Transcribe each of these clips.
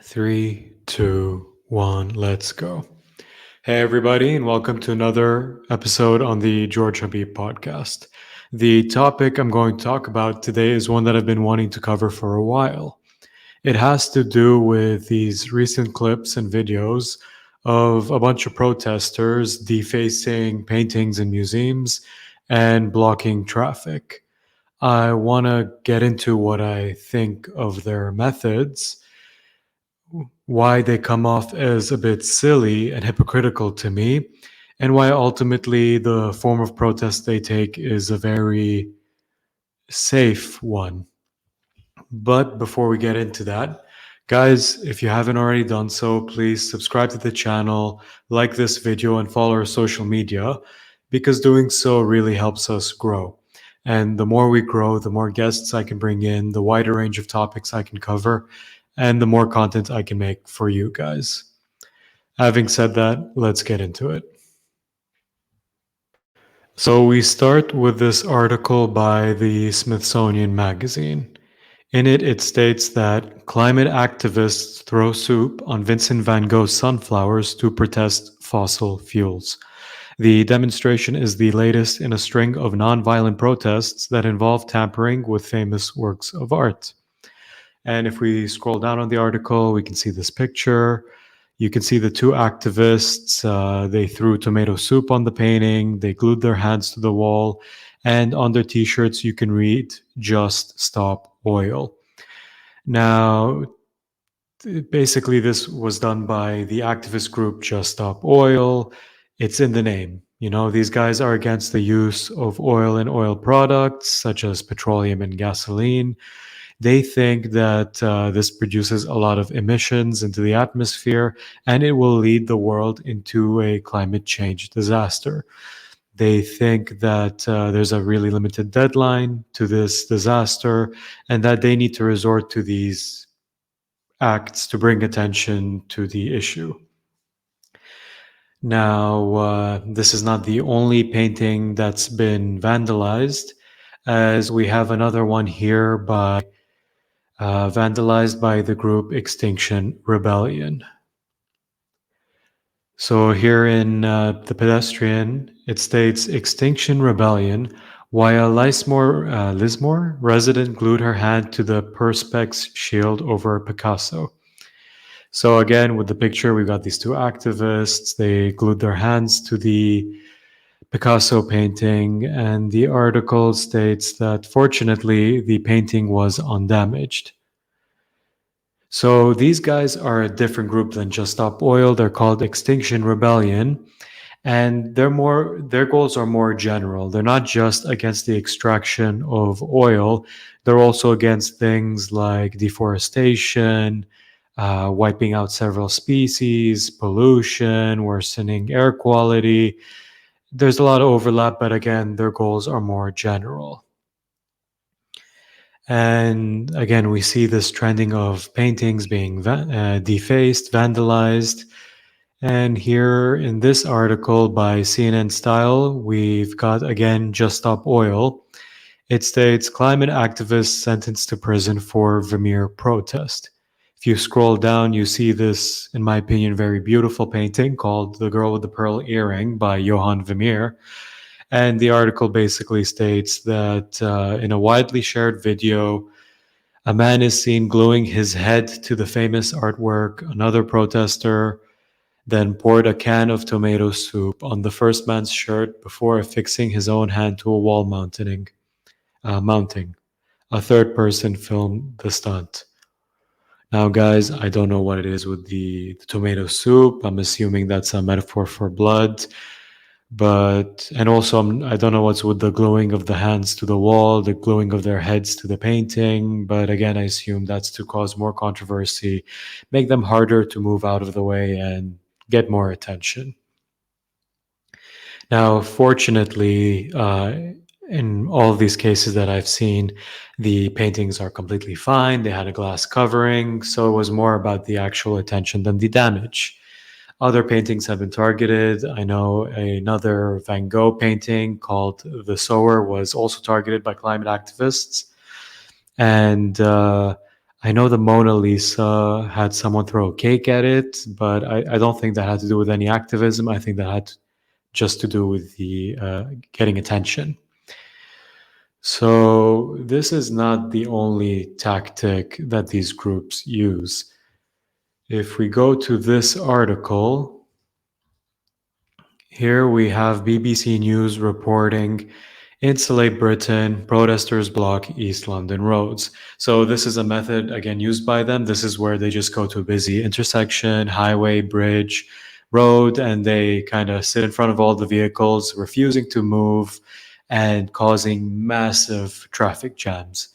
Three, two, one, let's go. Hey, everybody, and welcome to another episode on the George Habib podcast. The topic I'm going to talk about today is one that I've been wanting to cover for a while. It has to do with these recent clips and videos of a bunch of protesters defacing paintings in museums and blocking traffic. I want to get into what I think of their methods, why they come off as a bit silly and hypocritical to me, and why ultimately the form of protest they take is a very safe one. But before we get into that, guys, if you haven't already done so, please subscribe to the channel, like this video, and follow our social media, because doing so really helps us grow. And the more we grow, the more guests I can bring in, the wider range of topics I can cover, and the more content I can make for you guys. Having said that, let's get into it. So we start with this article by the Smithsonian Magazine. In it, it states that climate activists throw soup on Vincent van Gogh's sunflowers to protest fossil fuels. The demonstration is the latest in a string of nonviolent protests that involve tampering with famous works of art. And if we scroll down on the article, we can see this picture. You can see the two activists. They threw tomato soup on the painting. They glued their hands to the wall. And on their t-shirts, you can read, "Just Stop Oil." Now, basically, this was done by the activist group Just Stop Oil. It's in the name. You know, these guys are against the use of oil and oil products, such as petroleum and gasoline. They think that this produces a lot of emissions into the atmosphere, and it will lead the world into a climate change disaster. They think that there's a really limited deadline to this disaster, and that they need to resort to these acts to bring attention to the issue. Now, this is not the only painting that's been vandalized, as we have another one here vandalized by the group Extinction Rebellion. So here in the pedestrian, it states Extinction Rebellion, while Lismore resident glued her hand to the Perspex shield over Picasso. So again, with the picture, we've got these two activists. They glued their hands to the Picasso painting, and the article states that fortunately the painting was undamaged. So these guys are a different group than Just Stop Oil. They're called Extinction Rebellion, and their goals are more general. They're not just against the extraction of oil. They're also against things like deforestation, wiping out several species, pollution, worsening air quality. There's a lot of overlap, but again, their goals are more general. And again, we see this trending of paintings being defaced, vandalized. And here in this article by CNN Style, we've got again Just Stop Oil. It states climate activists sentenced to prison for Vermeer protest. If you scroll down, you see this, in my opinion, very beautiful painting called The Girl with the Pearl Earring by Johann Vermeer. And the article basically states that in a widely shared video, a man is seen gluing his head to the famous artwork. Another protester then poured a can of tomato soup on the first man's shirt before affixing his own hand to a wall mounting. A third person filmed the stunt. Now, guys, I don't know what it is with the tomato soup. I'm assuming that's a metaphor for blood. And also, I don't know what's with the gluing of the hands to the wall, the gluing of their heads to the painting. But again, I assume that's to cause more controversy, make them harder to move out of the way, and get more attention. Now, fortunately, in all of these cases that I've seen, the paintings are completely fine. They had a glass covering, so it was more about the actual attention than the damage. Other paintings have been targeted. I know another Van Gogh painting called The Sower was also targeted by climate activists. And I know the Mona Lisa had someone throw a cake at it, but I don't think that had to do with any activism. I think that had just to do with the getting attention. So this is not the only tactic that these groups use. If we go to this article, here we have BBC News reporting Insulate Britain, protesters block East London roads. So this is a method again used by them. This is where they just go to a busy intersection, highway, bridge, road, and they kind of sit in front of all the vehicles, refusing to move and causing massive traffic jams.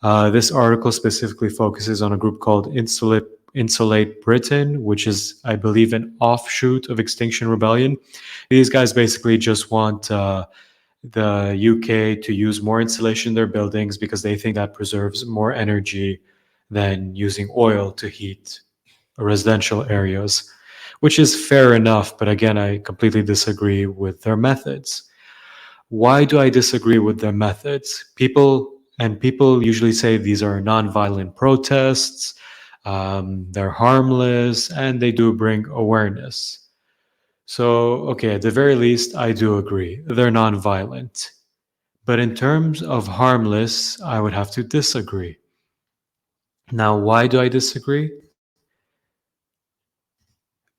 This article specifically focuses on a group called Insulate Britain, which is, I believe, an offshoot of Extinction Rebellion. These guys basically just want the UK to use more insulation in their buildings because they think that preserves more energy than using oil to heat residential areas, which is fair enough. But again, I completely disagree with their methods. Why do I disagree with their methods? People usually say these are nonviolent protests, they're harmless, and they do bring awareness. So, okay, at the very least, I do agree. They're nonviolent. But in terms of harmless, I would have to disagree. Now, why do I disagree?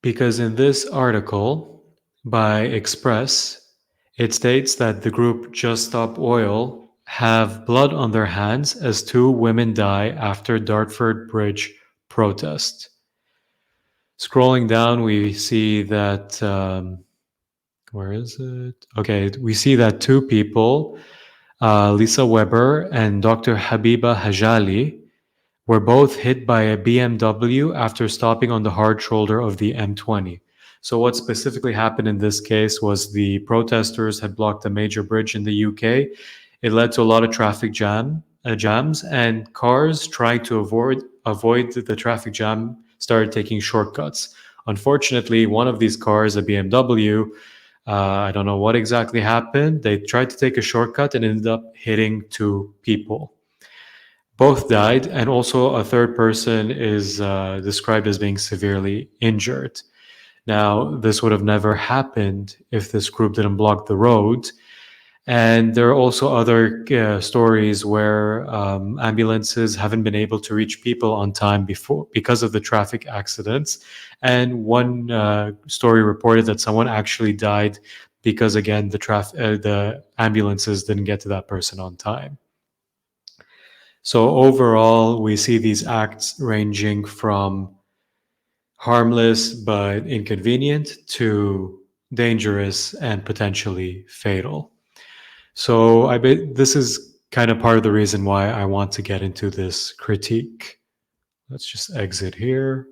Because in this article by Express, it states that the group Just Stop Oil have blood on their hands as two women die after Dartford Bridge protest. Scrolling down, we see that where is it? Okay, we see that two people, Lisa Weber and Dr. Habiba Hajali, were both hit by a BMW after stopping on the hard shoulder of the M20. So, what specifically happened in this case was the protesters had blocked a major bridge in the UK. It led to a lot of jams, and cars trying to avoid the traffic jam started taking shortcuts. Unfortunately, one of these cars, a BMW, I don't know what exactly happened. They tried to take a shortcut and ended up hitting two people. Both died, and also a third person is described as being severely injured. Now, this would have never happened if this group didn't block the road. And there are also other stories where ambulances haven't been able to reach people on time before because of the traffic accidents. And one story reported that someone actually died because, again, the ambulances didn't get to that person on time. So overall, we see these acts ranging from harmless but inconvenient to dangerous and potentially fatal. So this is kind of part of the reason why I want to get into this critique. Let's just exit here.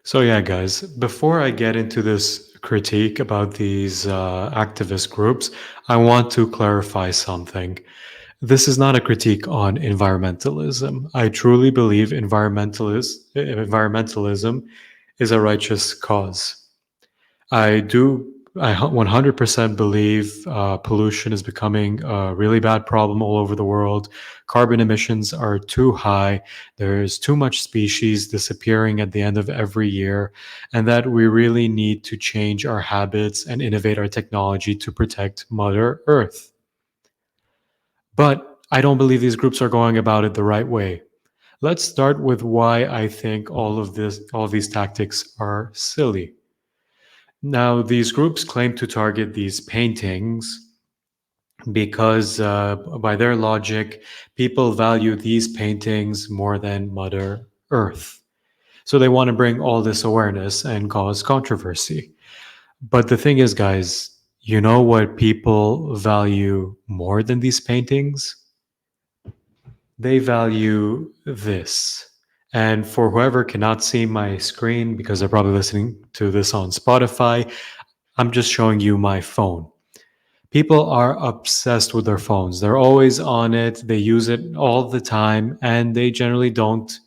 So yeah, guys, before I get into this critique about these activist groups, I want to clarify something. This is not a critique on environmentalism. I truly believe environmentalism is a righteous cause. I 100% believe pollution is becoming a really bad problem all over the world. Carbon emissions are too high. There's too much species disappearing at the end of every year, and that we really need to change our habits and innovate our technology to protect Mother Earth. But I don't believe these groups are going about it the right way. Let's start with why I think all of these tactics are silly. Now, these groups claim to target these paintings because, by their logic, people value these paintings more than Mother Earth. So they want to bring all this awareness and cause controversy. But the thing is, guys, you know what people value more than these paintings? They value this. And for whoever cannot see my screen, because they're probably listening to this on Spotify, I'm just showing you my phone. People are obsessed with their phones. They're always on it, they use it all the time, and they generally don't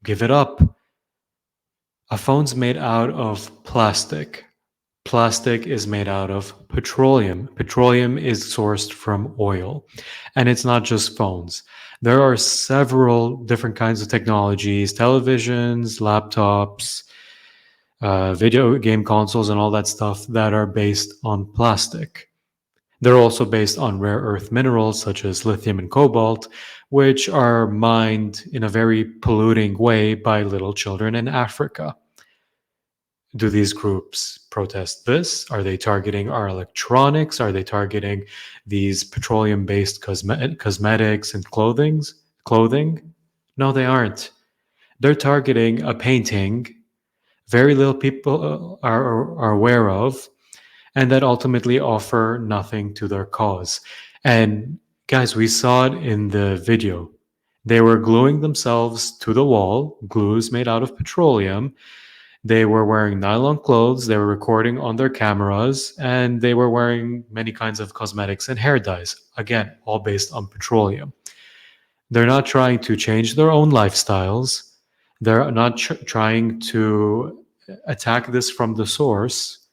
give it up. A phone's made out of plastic. Plastic is made out of petroleum. Petroleum is sourced from oil. And it's not just phones. There are several different kinds of technologies, televisions, laptops, video game consoles, and all that stuff that are based on plastic. They're also based on rare earth minerals such as lithium and cobalt, which are mined in a very polluting way by little children in Africa. Do these groups protest this? Are they targeting our electronics? Are they targeting these petroleum-based cosmetics and clothing? No, they aren't. They're targeting a painting very little people are aware of, and that ultimately offer nothing to their cause. And guys, we saw it in the video. They were gluing themselves to the wall, glues made out of petroleum. They were wearing nylon clothes, they were recording on their cameras, and they were wearing many kinds of cosmetics and hair dyes. Again, all based on petroleum. They're not trying to change their own lifestyles. They're not trying to attack this from the source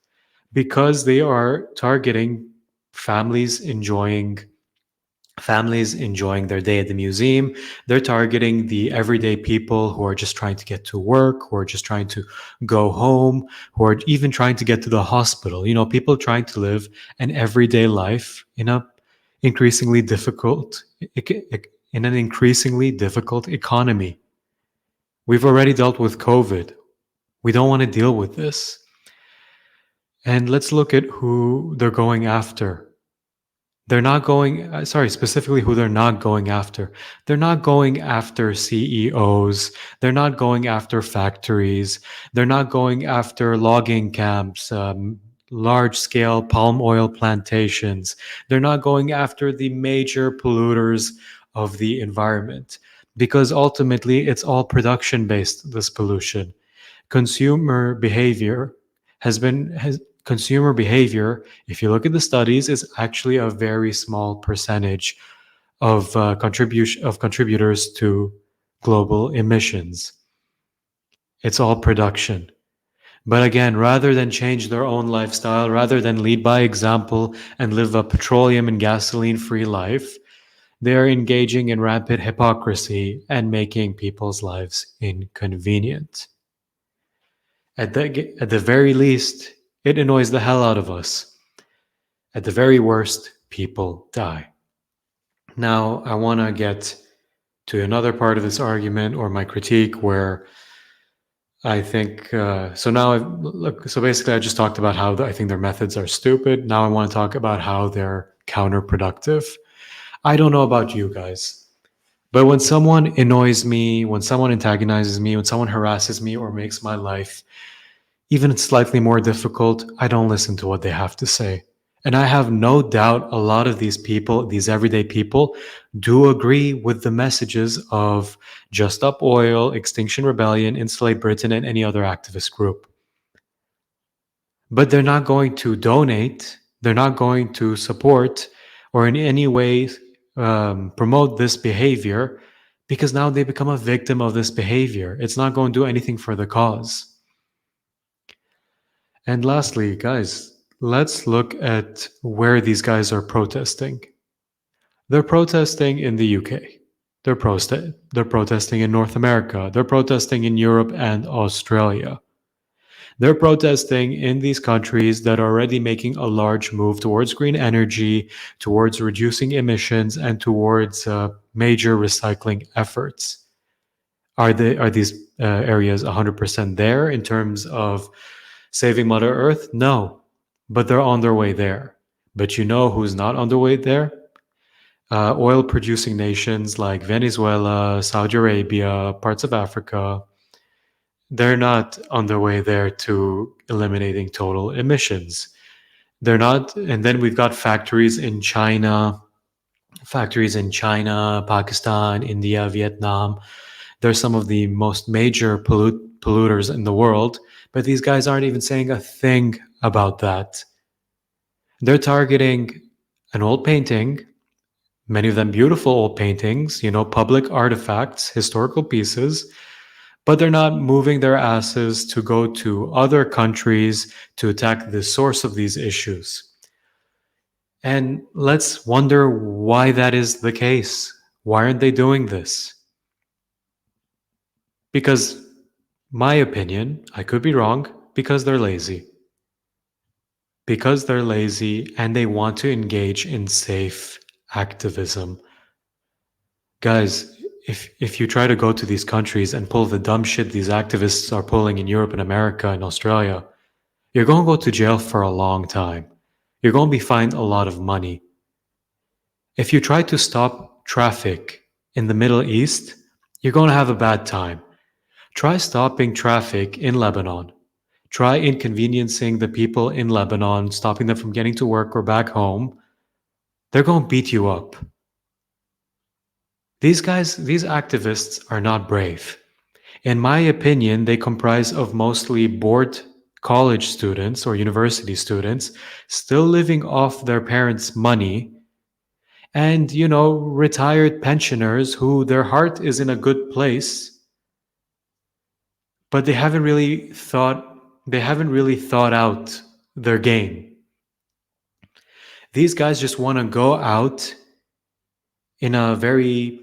because they are targeting families enjoying their day at the museum. They're targeting the everyday people who are just trying to get to work, who are just trying to go home, who are even trying to get to the hospital. You know, people trying to live an everyday life in a increasingly difficult in an increasingly difficult economy. We've already dealt with COVID. We don't want to deal with this. And let's look at who they're going after. They're not going, specifically who they're not going after. They're not going after CEOs. They're not going after factories. They're not going after logging camps, large scale palm oil plantations. They're not going after the major polluters of the environment because ultimately it's all production based, this pollution. Consumer behavior consumer behavior, if you look at the studies, is actually a very small percentage of contributors to global emissions. It's all production. But again, rather than change their own lifestyle, rather than lead by example and live a petroleum and gasoline-free life, they are engaging in rampant hypocrisy and making people's lives inconvenient. At the very least, it annoys the hell out of us. At the very worst, people die. Now, I want to get to another part of this argument or my critique where I think, so basically I just talked about how I think their methods are stupid. Now I want to talk about how they're counterproductive. I don't know about you guys, but when someone annoys me, when someone antagonizes me, when someone harasses me or makes my life even slightly more difficult, I don't listen to what they have to say. And I have no doubt a lot of these people, these everyday people, do agree with the messages of Just Stop Oil, Extinction Rebellion, Insulate Britain, and any other activist group. But they're not going to donate, they're not going to support or in any way promote this behavior because now they become a victim of this behavior. It's not going to do anything for the cause. And lastly, guys, let's look at where these guys are protesting. They're protesting in the UK. They're protesting in North America. They're protesting in Europe and Australia. They're protesting in these countries that are already making a large move towards green energy, towards reducing emissions, and towards major recycling efforts. Are these areas 100% there in terms of saving Mother Earth? No, but they're on their way there. But you know who's not on their way there? Oil-producing nations like Venezuela, Saudi Arabia, parts of Africa. They're not on their way there to eliminating total emissions. They're not. And then we've got factories in China, Pakistan, India, Vietnam. They're some of the most major polluters in the world, but these guys aren't even saying a thing about that. They're targeting an old painting, many of them beautiful old paintings, public artifacts, historical pieces, but they're not moving their asses to go to other countries to attack the source of these issues. And let's wonder why that is the case. Why aren't they doing this? Because, my opinion, I could be wrong, because they're lazy. Because they're lazy and they want to engage in safe activism. Guys, if you try to go to these countries and pull the dumb shit these activists are pulling in Europe and America and Australia, you're going to go to jail for a long time. You're going to be fined a lot of money. If you try to stop traffic in the Middle East, you're going to have a bad time. Try stopping traffic in Lebanon. Try inconveniencing the people in Lebanon, stopping them from getting to work or back home. They're going to beat you up. These guys, these activists are not brave. In my opinion, they comprise of mostly bored college students or university students still living off their parents' money, and, retired pensioners who their heart is in a good place, but they haven't really thought out their game. These guys just want to go out in a very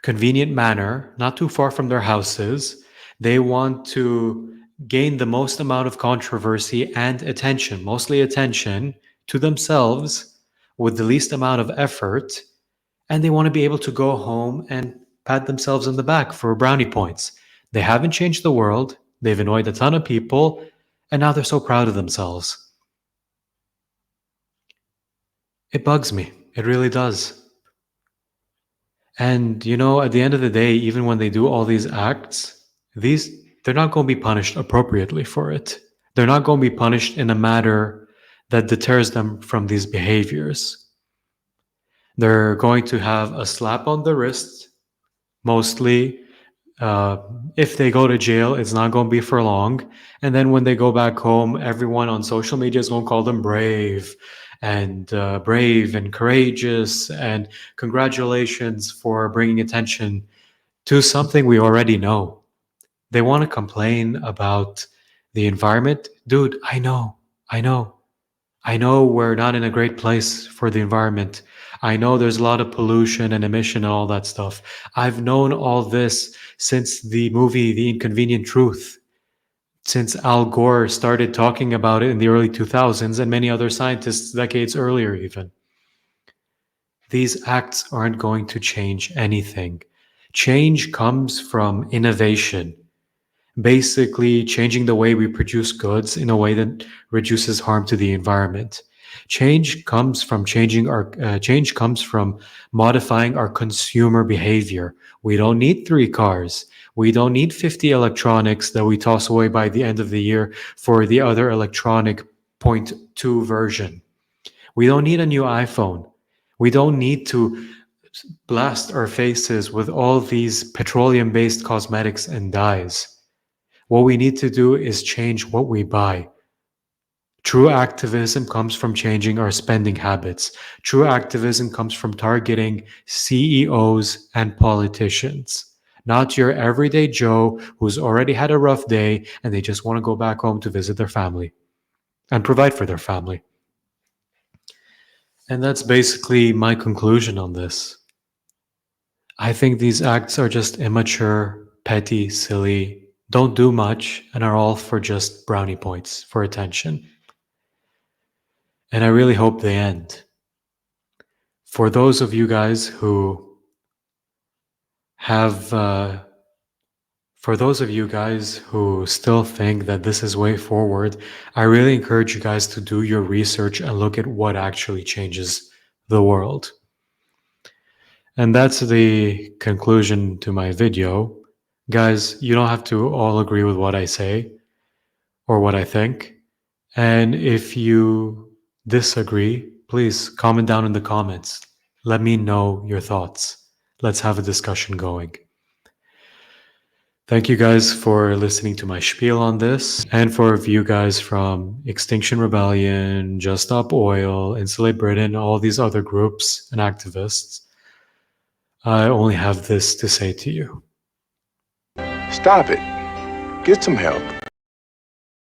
convenient manner, not too far from their houses. They want to gain the most amount of controversy and attention, mostly attention, to themselves with the least amount of effort. And they want to be able to go home and pat themselves on the back for brownie points. They haven't changed the world. They've annoyed a ton of people. And now they're so proud of themselves. It bugs me. It really does. And, at the end of the day, even when they do all these acts, they're not going to be punished appropriately for it. They're not going to be punished in a manner that deters them from these behaviors. They're going to have a slap on the wrist, mostly. If they go to jail, it's not going to be for long. And then when they go back home, everyone on social media is going to call them brave and courageous, and congratulations for bringing attention to something we already know. They want to complain about the environment. Dude, I know we're not in a great place for the environment. I know there's a lot of pollution and emission and all that stuff. I've known all this since the movie The Inconvenient Truth, since Al Gore started talking about it in the early 2000s, and many other scientists decades earlier even. These acts aren't going to change anything. Change comes from innovation, basically changing the way we produce goods in a way that reduces harm to the environment. Change comes from modifying our consumer behavior. We don't need 3 cars. We don't need 50 electronics that we toss away by the end of the year for the other electronic 0.2 version. We don't need a new iPhone. We don't need to blast our faces with all these petroleum-based cosmetics and dyes. What we need to do is change what we buy. True activism comes from changing our spending habits. True activism comes from targeting CEOs and politicians, not your everyday Joe who's already had a rough day and they just want to go back home to visit their family and provide for their family. And that's basically my conclusion on this. I think these acts are just immature, petty, silly, don't do much, and are all for just brownie points, for attention. And I really hope they end. For those of you guys who still think that this is way forward, I really encourage you guys to do your research and look at what actually changes the world. And that's the conclusion to my video. Guys, you don't have to all agree with what I say or what I think. And if you disagree, please comment down in the comments. Let me know your thoughts. Let's have a discussion going. Thank you guys for listening to my spiel on this, and for you guys from Extinction Rebellion, Just Stop Oil, Insulate Britain, all these other groups and activists. I only have this to say to you. Stop it. Get some help.